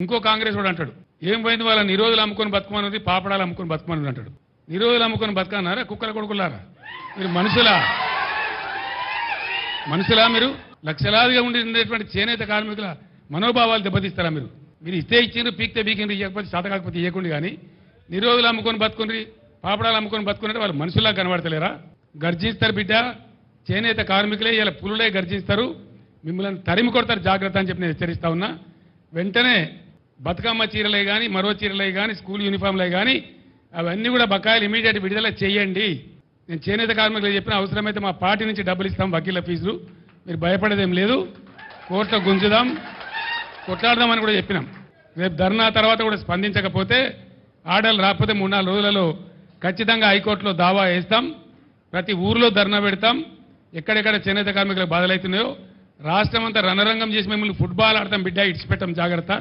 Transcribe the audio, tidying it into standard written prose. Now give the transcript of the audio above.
ఇంకో కాంగ్రెస్ వాడు అంటాడు ఏం పోయింది వాళ్ళ నిరోధులు అమ్ముకొని బతుకమన్నది పాపడాలు అమ్ముకొని బతుకమన్నది అంటాడు. నిరోధులు అమ్ముకొని బతకన్నారా కుక్కల కొడుకులారా? మీరు మనుషులా మీరు? లక్షలాదిగా ఉండేటువంటి చేనేత కార్మికుల మనోభావాలు దెబ్బతీస్తారా మీరు? మీరు ఇస్తే ఇచ్చిండ్రు, పీక్తే పీకిండ్రు, ఇవ్వకపోతే చేత కాకపోతే ఇవ్వకుండా. కానీ నిరోధులు అమ్ముకొని బతుకుని పాపడాలు అమ్ముకొని బతుకున్నట్టు వాళ్ళు మనుషులా కనబడతలేరా? గర్జిస్తారు బిడ్డ, చేనేత కార్మికులే ఇలా పులులే గర్జిస్తారు, మిమ్మల్ని తరిమి కొడతారు, జాగ్రత్త అని చెప్పి నేను హెచ్చరిస్తా ఉన్నా. వెంటనే బతుకమ్మ చీరలే కానీ మరో చీరలే కానీ స్కూల్ యూనిఫామ్లే కానీ అవన్నీ కూడా బకాయిలు ఇమీడియట్ విడుదల చేయండి. నేను చేనేత కార్మికులు చెప్పిన అవసరమైతే మా పార్టీ నుంచి డబ్బులు ఇస్తాం, వకీల ఫీజులు, మీరు భయపడేదేం లేదు, కోర్టులో గుంజుదాం, కొట్లాడదామని కూడా చెప్పినాం. రేపు ధర్నా తర్వాత కూడా స్పందించకపోతే ఆర్డర్లు రాకపోతే 3-4 రోజులలో ఖచ్చితంగా హైకోర్టులో దావా వేస్తాం, ప్రతి ఊర్లో ధర్నా పెడతాం. ఎక్కడెక్కడ చేనేత కార్మికులకు బాధలవుతున్నాయో రాష్ట్రం అంతా రణరంగం చేసి మిమ్మల్ని ఫుట్బాల్ ఆడతాం బిడ్డ, ఇడిచిపెట్టాం, జాగ్రత్త.